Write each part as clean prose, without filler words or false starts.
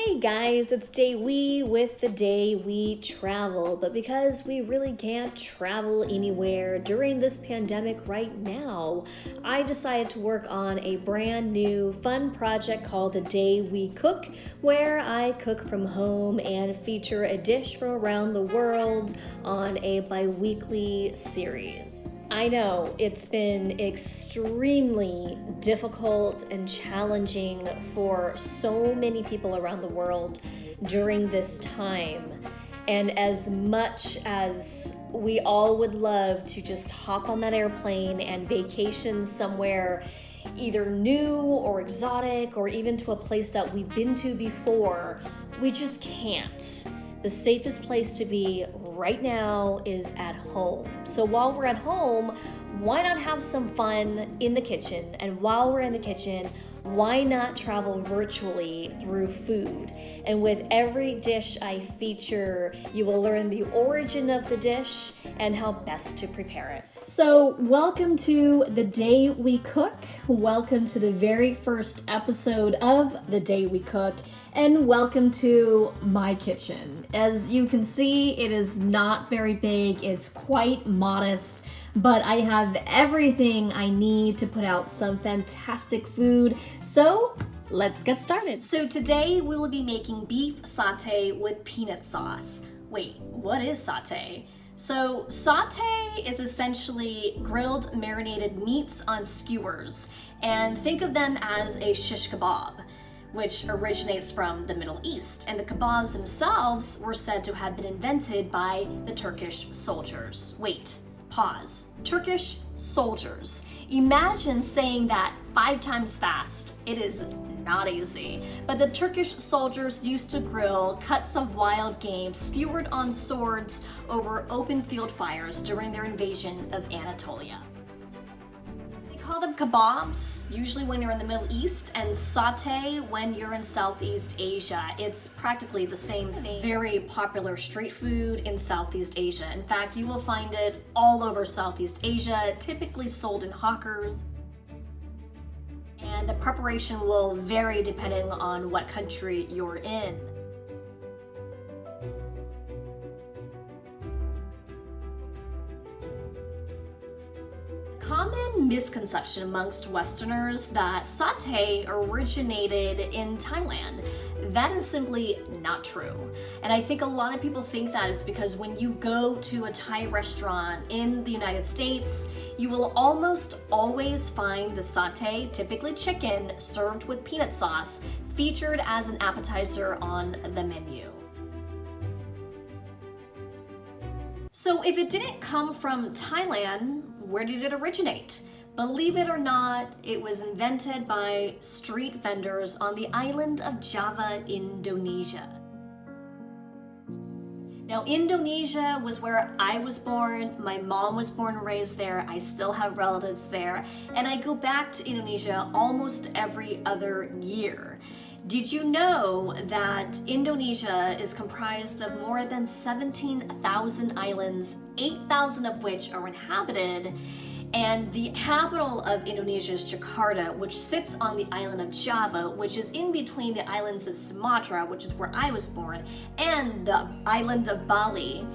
Hey guys, it's Day We with the Day We Travel, but because we really can't travel anywhere during this pandemic right now, I decided to work on a brand new fun project called The Day We Cook, where I cook from home and feature a dish from around the world on a bi-weekly series. I know it's been extremely difficult and challenging for so many people around the world during this time. And as much as we all would love to just hop on that airplane and vacation somewhere either new or exotic or even to a place that we've been to before, we just can't. The safest place to be right now is at home. So while we're at home, why not have some fun in the kitchen? And while we're in the kitchen, why not travel virtually through food? And with every dish I feature, you will learn the origin of the dish and how best to prepare it. So welcome to The Day We Cook. Welcome to the very first episode of The Day We Cook. And welcome to my kitchen. As you can see, it is not very big, it's quite modest, but I have everything I need to put out some fantastic food. So let's get started. So today we will be making beef satay with peanut sauce. Wait, what is satay? So satay is essentially grilled marinated meats on skewers, and think of them as a shish kebab, which originates from the Middle East, and the kebabs themselves were said to have been invented by the Turkish soldiers. Wait, pause. Turkish soldiers. Imagine saying that 5 times fast. It is not easy. But the Turkish soldiers used to grill cuts of wild game skewered on swords over open field fires during their invasion of Anatolia. Call them kebabs usually when you're in the Middle East, and satay when you're in Southeast Asia. It's practically the same thing. Very popular street food in Southeast Asia. In fact, you will find it all over Southeast Asia, typically sold in hawkers. And the preparation will vary depending on what country you're in. Common misconception amongst Westerners that satay originated in Thailand. That is simply not true. And I think a lot of people think that is because when you go to a Thai restaurant in the United States, you will almost always find the satay, typically chicken, served with peanut sauce, featured as an appetizer on the menu. So if it didn't come from Thailand, where did it originate? Believe it or not, it was invented by street vendors on the island of Java, Indonesia. Now, Indonesia was where I was born. My mom was born and raised there. I still have relatives there. And I go back to Indonesia almost every other year. Did you know that Indonesia is comprised of more than 17,000 islands, 8,000 of which are inhabited, and the capital of Indonesia is Jakarta, which sits on the island of Java, which is in between the islands of Sumatra, which is where I was born, and the island of Bali.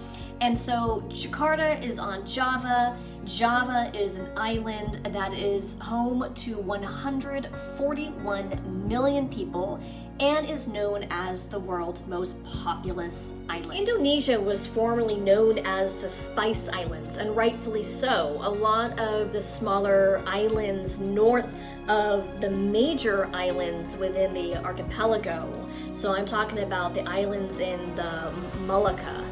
And so Jakarta is on Java. Java is an island that is home to 141 million people and is known as the world's most populous island. Indonesia was formerly known as the Spice Islands, and rightfully so. A lot of the smaller islands north of the major islands within the archipelago, so I'm talking about the islands in the Malacca,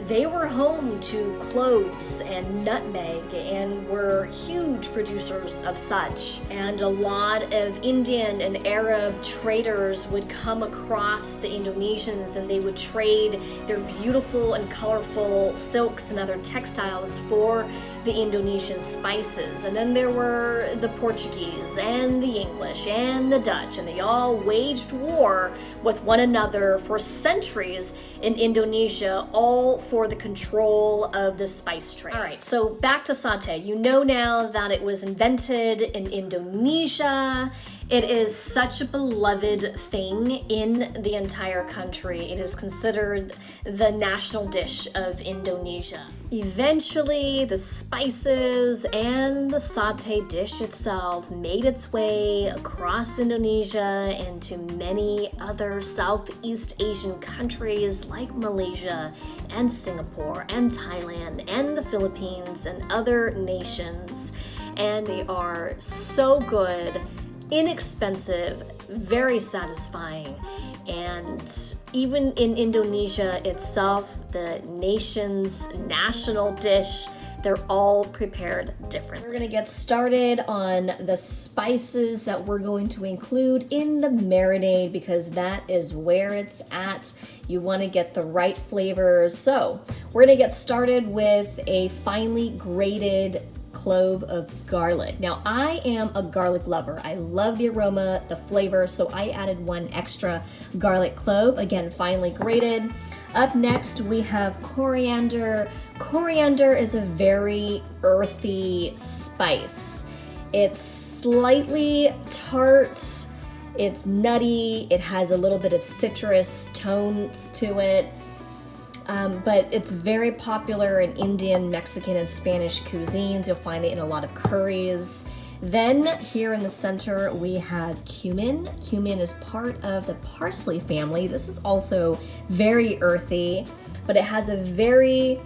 they were home to cloves and nutmeg and were huge producers of such. And a lot of Indian and Arab traders would come across the Indonesians, and they would trade their beautiful and colorful silks and other textiles for the Indonesian spices. And then there were the Portuguese and the English and the Dutch, and they all waged war with one another for centuries in Indonesia, all for the control of the spice trade. All right, so back to satay. You know now that it was invented in Indonesia, It is such a beloved thing in the entire country. It is considered the national dish of Indonesia. Eventually, the spices and the satay dish itself made its way across Indonesia into many other Southeast Asian countries like Malaysia and Singapore and Thailand and the Philippines and other nations. And they are so good, inexpensive, very satisfying, and even in Indonesia itself, the nation's national dish, they're all prepared different. We're gonna get started on the spices that we're going to include in the marinade because that is where it's at. You wanna get the right flavors. So we're gonna get started with a finely grated clove of garlic. Now, I am a garlic lover. I love the aroma, the flavor, so I added 1 extra garlic clove, again, finely grated. Up next, we have coriander. Coriander is a very earthy spice. It's slightly tart, it's nutty, it has a little bit of citrus tones to it. But it's very popular in Indian, Mexican, and Spanish cuisines. You'll find it in a lot of curries. Then here in the center, we have cumin. Cumin is part of the parsley family. This is also very earthy, but it has a very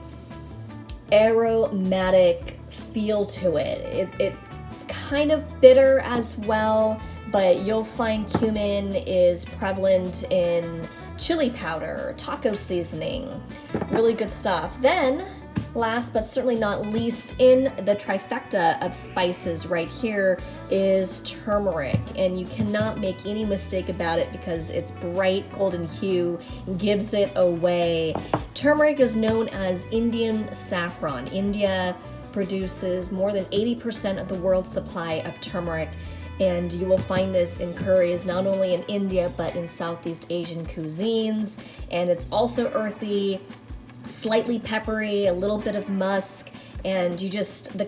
aromatic feel to it. It's kind of bitter as well, but you'll find cumin is prevalent in chili powder, taco seasoning, really good stuff. Then, last but certainly not least, in the trifecta of spices right here is turmeric, and you cannot make any mistake about it because its bright golden hue gives it away. Turmeric is known as Indian saffron. India produces more than 80% of the world's supply of turmeric, and you will find this in curries not only in India but in Southeast Asian cuisines. And it's also earthy, slightly peppery, a little bit of musk, and the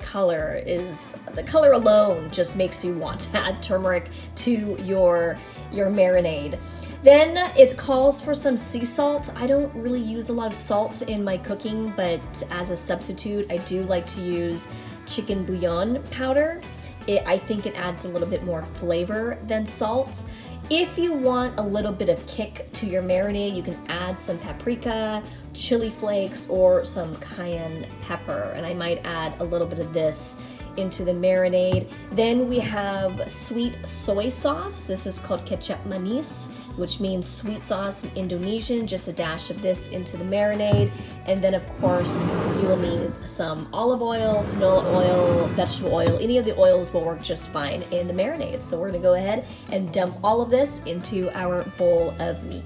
color alone just makes you want to add turmeric to your marinade. Then it calls for some sea salt. I don't really use a lot of salt in my cooking, but as a substitute, I do like to use chicken bouillon powder. I think it adds a little bit more flavor than salt. If you want a little bit of kick to your marinade, you can add some paprika, chili flakes, or some cayenne pepper. And I might add a little bit of this into the marinade. Then we have sweet soy sauce. This is called kecap manis, which means sweet sauce in Indonesian. Just a dash of this into the marinade. And then of course you will need some olive oil, canola oil, vegetable oil. Any of the oils will work just fine in the marinade. So we're gonna go ahead and dump all of this into our bowl of meat.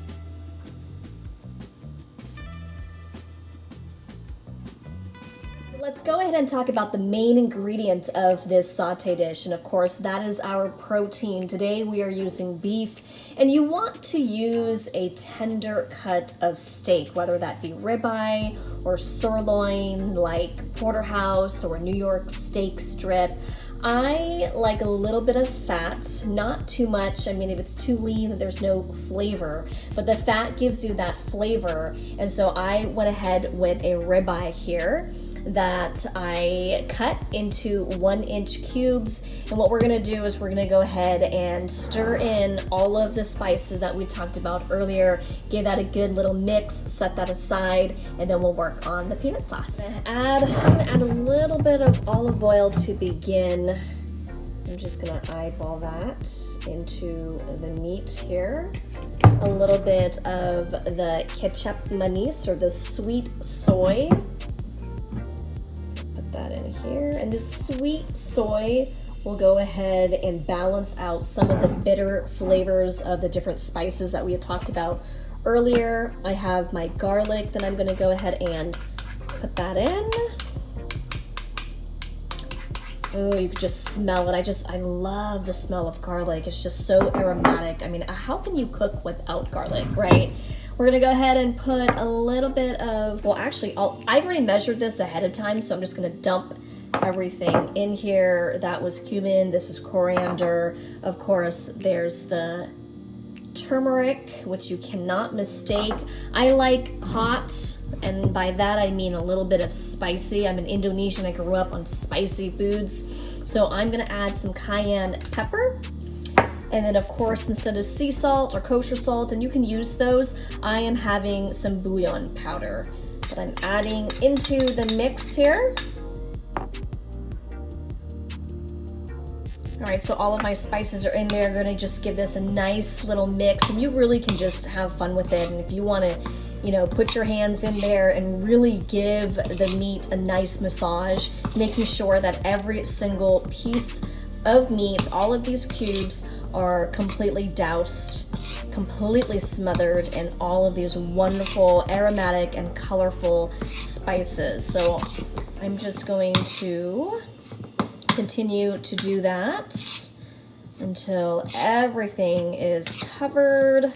Let's go ahead and talk about the main ingredient of this satay dish, and of course that is our protein. Today we are using beef, and you want to use a tender cut of steak, whether that be ribeye or sirloin like porterhouse or New York steak strip. I like a little bit of fat, not too much. I mean, if it's too lean, there's no flavor, but the fat gives you that flavor. And so I went ahead with a ribeye here that I cut into 1-inch cubes. And what we're gonna do is we're gonna go ahead and stir in all of the spices that we talked about earlier, give that a good little mix, set that aside, and then we'll work on the peanut sauce. I'm gonna add a little bit of olive oil to begin. I'm just gonna eyeball that into the meat here. A little bit of the kecap manis, or the sweet soy. That in here, and this sweet soy will go ahead and balance out some of the bitter flavors of the different spices that we had talked about earlier. I have my garlic that I'm going to go ahead and put that in. Oh, you could just smell it. I love the smell of garlic. It's just so aromatic. I mean, how can you cook without garlic, right? We're gonna go ahead and put a little bit of, well actually, I've already measured this ahead of time, so I'm just gonna dump everything in here. That was cumin, this is coriander. Of course, there's the turmeric, which you cannot mistake. I like hot, and by that I mean a little bit of spicy. I'm an Indonesian, I grew up on spicy foods. So I'm gonna add some cayenne pepper. And then of course, instead of sea salt or kosher salt, and you can use those, I am having some bouillon powder that I'm adding into the mix here. All right, so all of my spices are in there. I'm gonna just give this a nice little mix, and you really can just have fun with it. And if you wanna, you know, put your hands in there and really give the meat a nice massage, making sure that every single piece of meat, all of these cubes, are completely doused, completely smothered in all of these wonderful aromatic and colorful spices. So I'm just going to continue to do that until everything is covered.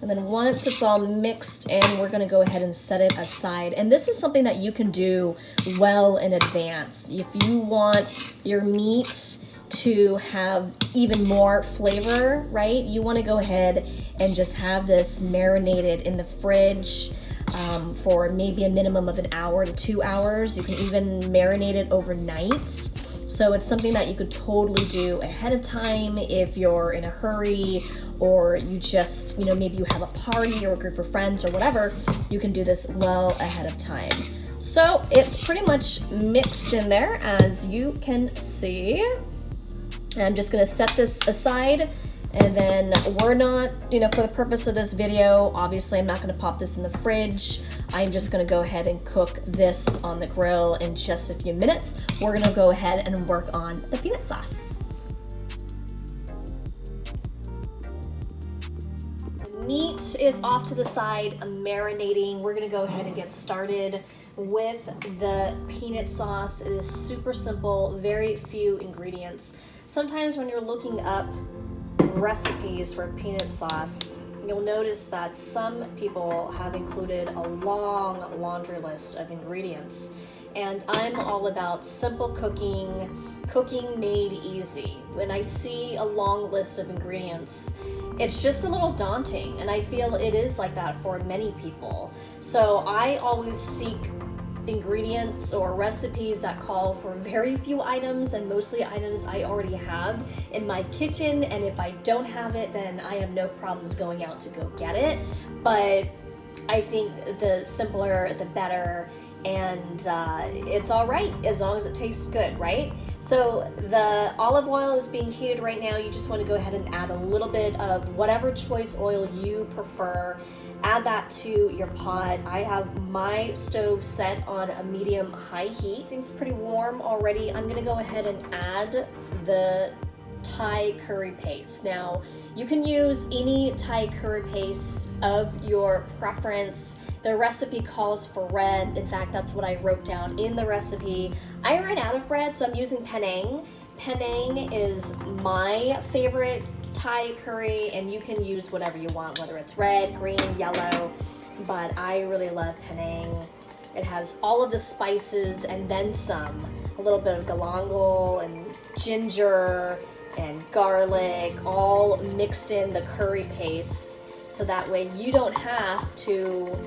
And then once it's all mixed in, we're gonna go ahead and set it aside. And this is something that you can do well in advance. If you want your meat to have even more flavor, right? You wanna go ahead and just have this marinated in the fridge for maybe a minimum of an hour to 2 hours. You can even marinate it overnight. So it's something that you could totally do ahead of time if you're in a hurry, or you just, you know, maybe you have a party or a group of friends or whatever. You can do this well ahead of time. So it's pretty much mixed in there, as you can see. I'm just gonna set this aside, and then we're not, you know, for the purpose of this video, obviously I'm not gonna pop this in the fridge. I'm just gonna go ahead and cook this on the grill in just a few minutes. We're gonna go ahead and work on the peanut sauce. The meat is off to the side, I'm marinating. We're gonna go ahead and get started with the peanut sauce. It is super simple, very few ingredients. Sometimes when you're looking up recipes for peanut sauce, you'll notice that some people have included a long laundry list of ingredients. And I'm all about simple cooking made easy. When I see a long list of ingredients, it's just a little daunting, and I feel it is like that for many people. So I always seek ingredients or recipes that call for very few items, and mostly items I already have in my kitchen, and if I don't have it, then I have no problems going out to go get it. But I think the simpler the better, and it's all right as long as it tastes good, right? So the olive oil is being heated right now. You just want to go ahead and add a little bit of whatever choice oil you prefer. Add that to your pot. I have my stove set on a medium-high heat. Seems pretty warm already. I'm gonna go ahead and add the Thai curry paste. Now, you can use any Thai curry paste of your preference. The recipe calls for red. In fact, that's what I wrote down in the recipe. I ran out of red, so I'm using Penang. Penang is my favorite Thai curry, and you can use whatever you want, whether it's red, green, yellow, but I really love Penang. It has all of the spices and then some, a little bit of galangal and ginger and garlic, all mixed in the curry paste, so that way you don't have to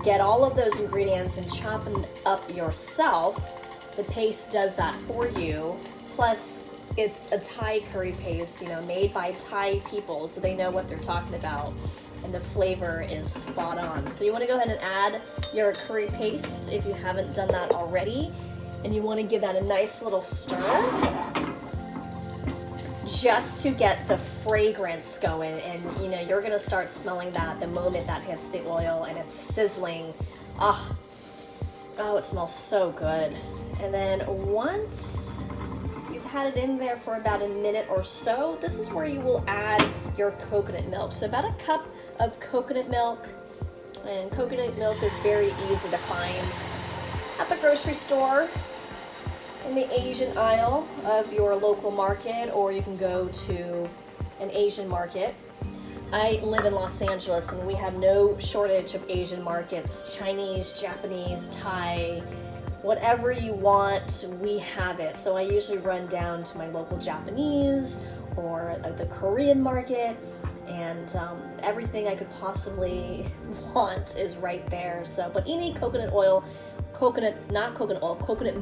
get all of those ingredients and chop them up yourself. The paste does that for you. Plus, it's a Thai curry paste, you know, made by Thai people, so they know what they're talking about, and the flavor is spot on. So you want to go ahead and add your curry paste if you haven't done that already, and you want to give that a nice little stir just to get the fragrance going, and you know, you're gonna start smelling that the moment that hits the oil and it's sizzling. Oh, it smells so good. And then once had it in there for about a minute or so, this is where you will add your coconut milk. So about a cup of coconut milk, and coconut milk is very easy to find at the grocery store, in the Asian aisle of your local market, or you can go to an Asian market. I live in Los Angeles, and we have no shortage of Asian markets: Chinese, Japanese, Thai, whatever you want, we have it. So I usually run down to my local Japanese or the Korean market, and everything I could possibly want is right there. So, but any coconut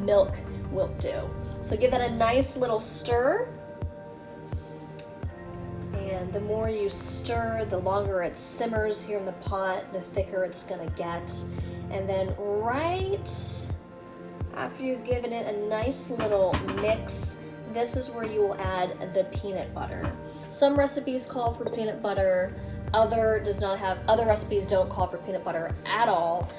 milk will do. So give that a nice little stir. And the more you stir, the longer it simmers here in the pot, the thicker it's gonna get. And then right after you've given it a nice little mix, this is where you will add the peanut butter. Some recipes call for peanut butter, other recipes don't call for peanut butter at all.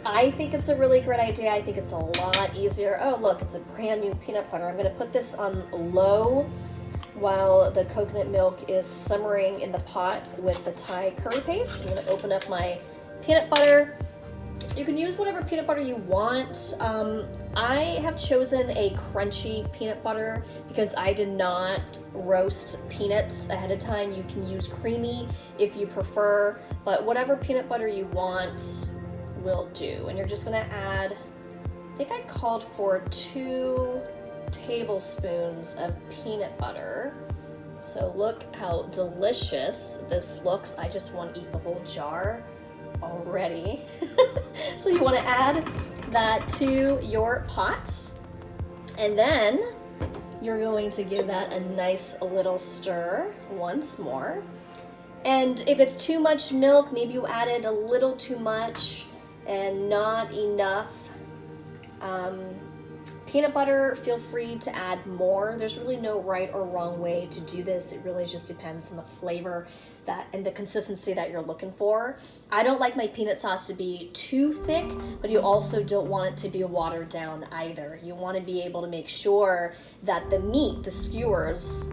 I think it's a really great idea. I think it's a lot easier. Oh look, it's a brand new peanut butter. I'm gonna put this on low while the coconut milk is simmering in the pot with the Thai curry paste. I'm gonna open up my peanut butter. You can use whatever peanut butter you want. I have chosen a crunchy peanut butter because I did not roast peanuts ahead of time. You can use creamy if you prefer, but whatever peanut butter you want will do. And you're just gonna add, I think I called for 2 tablespoons of peanut butter. So look how delicious this looks. I just want to eat the whole jar already. So you want to add that to your pot, and then you're going to give that a nice little stir once more. And if it's too much milk, maybe you added a little too much and not enough peanut butter, feel free to add more. There's really no right or wrong way to do this. It really just depends on the flavor and the consistency that you're looking for. I don't like my peanut sauce to be too thick, but you also don't want it to be watered down either. You want to be able to make sure that the meat, the skewers,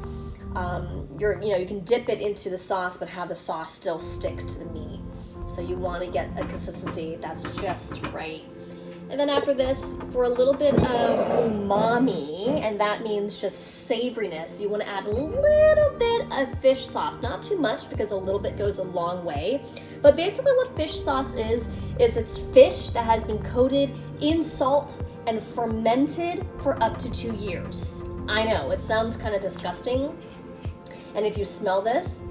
you can dip it into the sauce, but have the sauce still stick to the meat. So you want to get a consistency that's just right. And then after this, for a little bit of umami, and that means just savoriness, you want to add a little bit of fish sauce. Not too much, because a little bit goes a long way. But basically what fish sauce is it's fish that has been coated in salt and fermented for up to 2 years. I know, it sounds kind of disgusting. And if you smell this,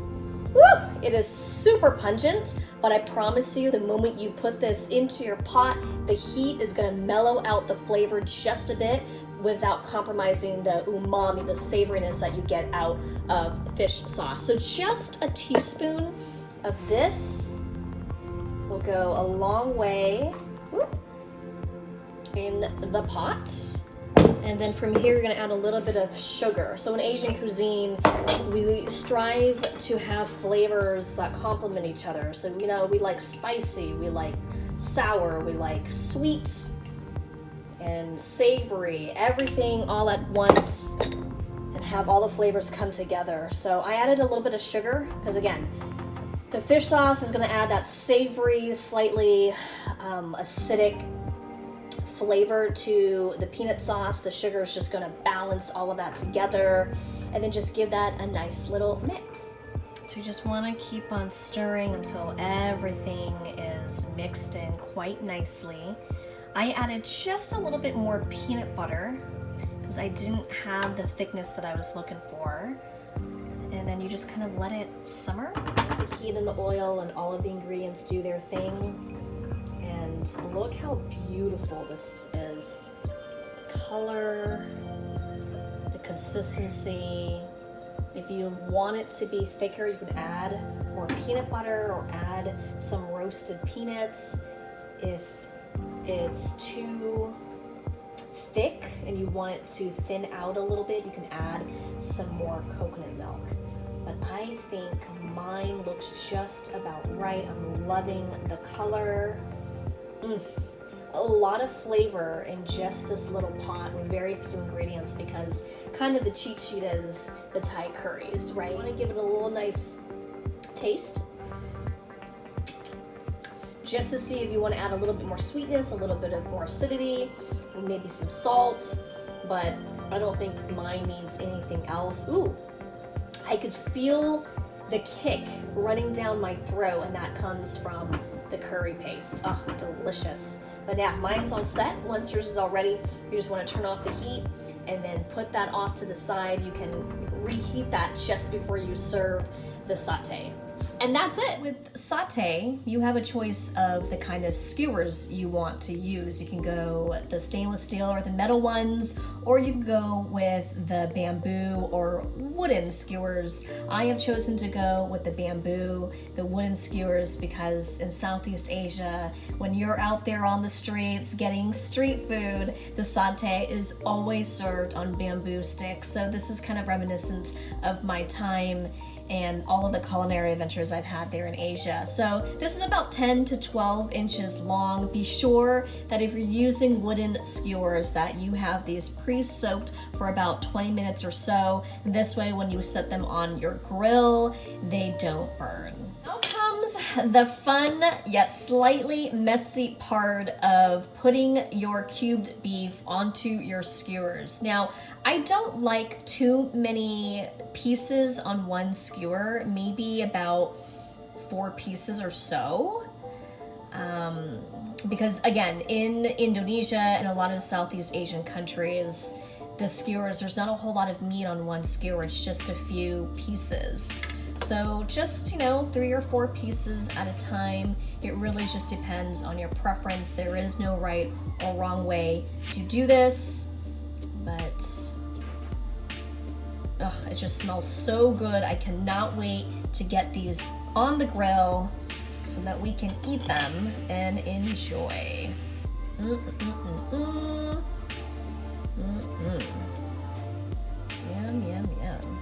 woo, it is super pungent, but I promise you, the moment you put this into your pot, the heat is gonna mellow out the flavor just a bit without compromising the umami, the savoriness that you get out of fish sauce. So just a teaspoon of this will go a long way in the pot. And then from here, you're gonna add a little bit of sugar. So in Asian cuisine, we strive to have flavors that complement each other. So, we like spicy, we like sour, we like sweet and savory, everything all at once, and have all the flavors come together. So I added a little bit of sugar, because again, the fish sauce is gonna add that savory, slightly acidic flavor to the peanut sauce. The sugar is just going to balance all of that together, and then just give that a nice little mix. So you just want to keep on stirring until everything is mixed in quite nicely. I added just a little bit more peanut butter because I didn't have the thickness that I was looking for. And then you just kind of let it simmer. The heat and the oil and all of the ingredients do their thing. And look how beautiful this is. Color, the consistency. If you want it to be thicker, you could add more peanut butter or add some roasted peanuts. If it's too thick and you want it to thin out a little bit, you can add some more coconut milk. But I think mine looks just about right. I'm loving the color. A lot of flavor in just this little pot with very few ingredients, because kind of the cheat sheet is the Thai curries, right? You want to give it a little nice taste, just to see if you want to add a little bit more sweetness, a little bit of more acidity, maybe some salt, but I don't think mine needs anything else. Ooh, I could feel the kick running down my throat, and that comes from the curry paste. Oh, delicious. But yeah, mine's all set. Once yours is all ready, you just want to turn off the heat and then put that off to the side. You can reheat that just before you serve the satay. And that's it. With satay, you have a choice of the kind of skewers you want to use. You can go the stainless steel or the metal ones, or you can go with the bamboo or wooden skewers. I have chosen to go with the bamboo, the wooden skewers, because in Southeast Asia, when you're out there on the streets getting street food, the satay is always served on bamboo sticks. So this is kind of reminiscent of my time and all of the culinary adventures I've had there in Asia. So this is about 10 to 12 inches long. Be sure that if you're using wooden skewers that you have these pre-soaked for about 20 minutes or so. This way when you set them on your grill, they don't burn. Now comes the fun yet slightly messy part of putting your cubed beef onto your skewers. Now, I don't like too many pieces on one skewer, maybe about 4 pieces or so. Because again, in Indonesia and a lot of Southeast Asian countries, the skewers, there's not a whole lot of meat on one skewer, it's just a few pieces. So just, 3 or 4 pieces at a time. It really just depends on your preference. There is no right or wrong way to do this, but it just smells so good. I cannot wait to get these on the grill so that we can eat them and enjoy. Yum, yum, yum.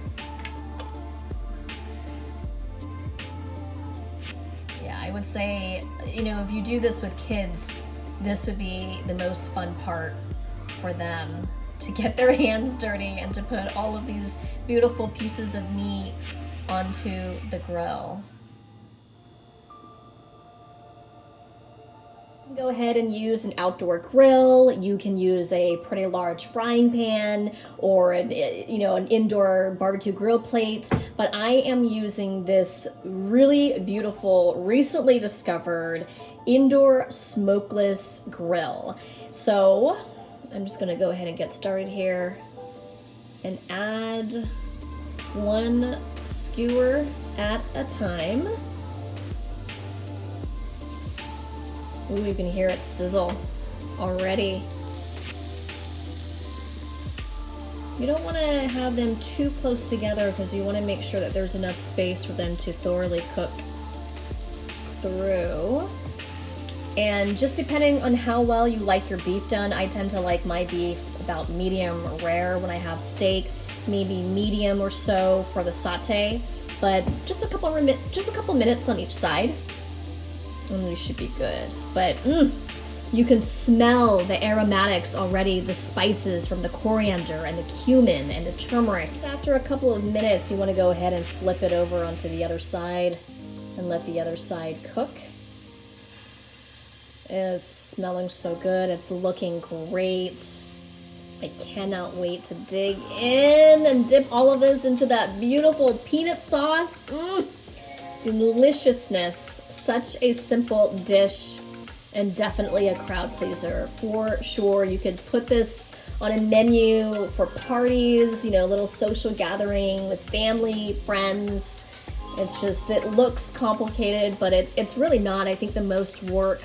Yeah, I would say, if you do this with kids, this would be the most fun part for them, to get their hands dirty and to put all of these beautiful pieces of meat onto the grill. Go ahead and use an outdoor grill. You can use a pretty large frying pan or an indoor barbecue grill plate, but I am using this really beautiful, recently discovered indoor smokeless grill. So I'm just gonna go ahead and get started here and add 1 skewer at a time. Ooh, you can hear it sizzle already. You don't want to have them too close together because you want to make sure that there's enough space for them to thoroughly cook through. And just depending on how well you like your beef done, I tend to like my beef about medium rare when I have steak, maybe medium or so for the satay, but just a couple minutes on each side. And we should be good. But you can smell the aromatics already, the spices from the coriander and the cumin and the turmeric. After a couple of minutes, you want to go ahead and flip it over onto the other side and let the other side cook. It's smelling so good. It's looking great. I cannot wait to dig in and dip all of this into that beautiful peanut sauce. Deliciousness. Such a simple dish and definitely a crowd pleaser for sure. You could put this on a menu for parties, a little social gathering with family, friends. It looks complicated, but it's really not. I think the most work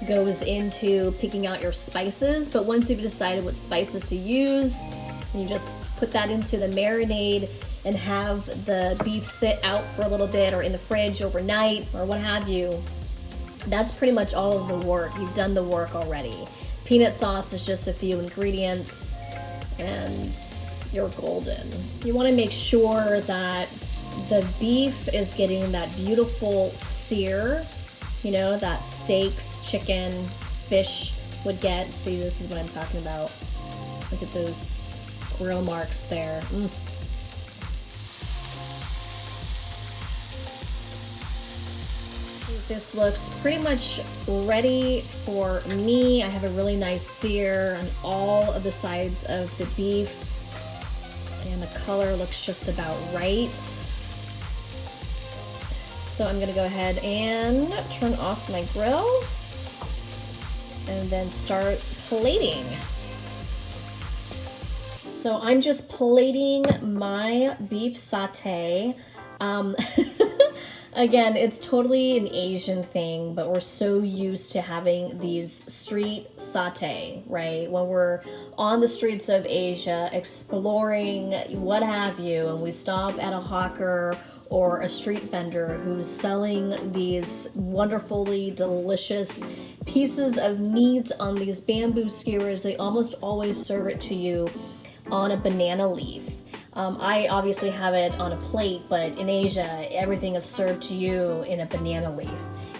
goes into picking out your spices, but once you've decided what spices to use, you just put that into the marinade and have the beef sit out for a little bit or in the fridge overnight or what have you. That's pretty much all of the work. You've done the work already. Peanut sauce is just a few ingredients and you're golden. You want to make sure that the beef is getting that beautiful sear, that steaks, chicken, fish would get. See, this is what I'm talking about. Look at those grill marks there. This looks pretty much ready for me. I have a really nice sear on all of the sides of the beef, and the color looks just about right. So I'm gonna go ahead and turn off my grill. and then start plating. So I'm just plating my beef satay. Again, it's totally an Asian thing, but we're so used to having these street satay, right? When we're on the streets of Asia, exploring what have you, and we stop at a hawker or a street vendor who's selling these wonderfully delicious pieces of meat on these bamboo skewers, they almost always serve it to you on a banana leaf. I obviously have it on a plate, but in Asia, everything is served to you in a banana leaf.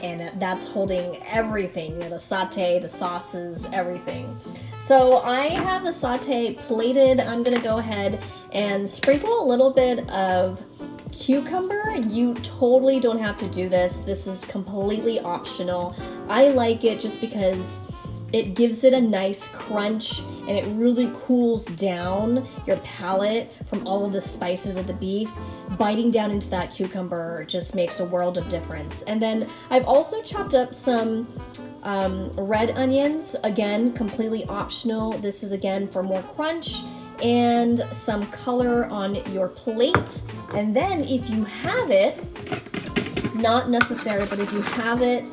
And that's holding everything, you know, the satay, the sauces, everything. So I have the satay plated. I'm gonna go ahead and sprinkle a little bit of cucumber. You totally don't have to do this. This is completely optional. I like it just because it gives it a nice crunch and it really cools down your palate from all of the spices of the beef. Biting down into that cucumber just makes a world of difference. And then I've also chopped up some red onions, again, completely optional. This is again for more crunch and some color on your plate. And then if you have it, not necessary, but if you have it,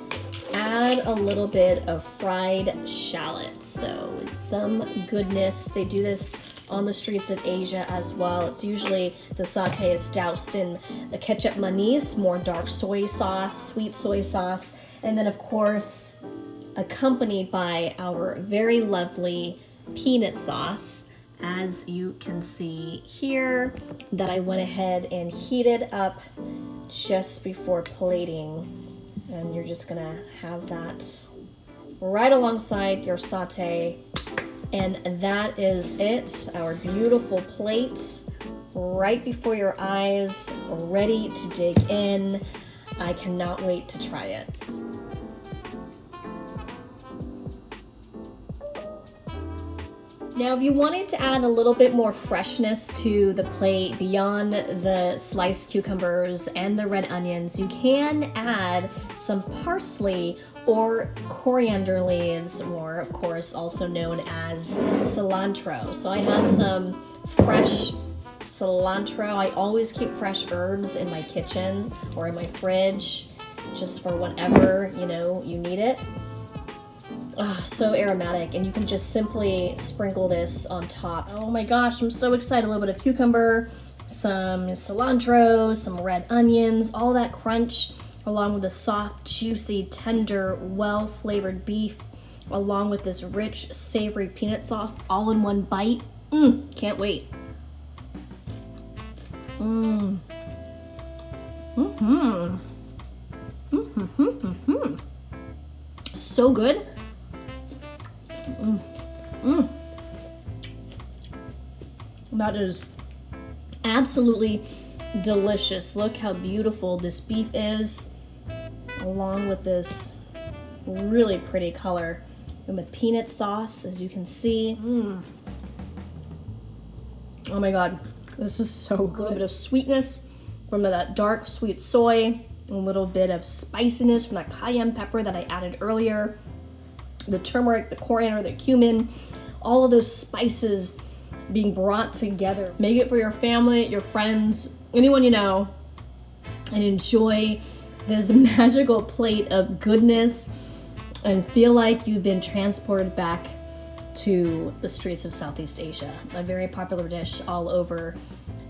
add a little bit of fried shallots. So some goodness. They do this on the streets of Asia as well. It's usually the satay is doused in a ketchup manis, more dark soy sauce, sweet soy sauce, and then of course accompanied by our very lovely peanut sauce, as you can see here, that I went ahead and heated up just before plating. And you're just gonna have that right alongside your satay. And that is it, our beautiful plate right before your eyes, ready to dig in. I cannot wait to try it. Now, if you wanted to add a little bit more freshness to the plate beyond the sliced cucumbers and the red onions, you can add some parsley or coriander leaves, or of course also known as cilantro. So I have some fresh cilantro. I always keep fresh herbs in my kitchen or in my fridge just for whenever, you know, you need it. Oh, so aromatic, and you can just simply sprinkle this on top. Oh my gosh, I'm so excited. A little bit of cucumber, some cilantro, some red onions, all that crunch, along with the soft, juicy, tender, well-flavored beef, along with this rich, savory peanut sauce, all in one bite. Can't wait. So good. That is absolutely delicious. Look how beautiful this beef is, along with this really pretty color and the peanut sauce, as you can see. Oh my god, this is so good. A little bit of sweetness from that dark sweet soy, a little bit of spiciness from that cayenne pepper that I added earlier, the turmeric, the coriander, the cumin, all of those spices being brought together. Make it for your family, your friends, anyone you know, and enjoy this magical plate of goodness and feel like you've been transported back to the streets of Southeast Asia. A very popular dish all over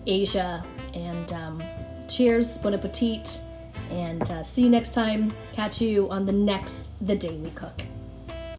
Asia. And cheers, bon appetit, and see you next time. Catch you on the next The Daily Cook.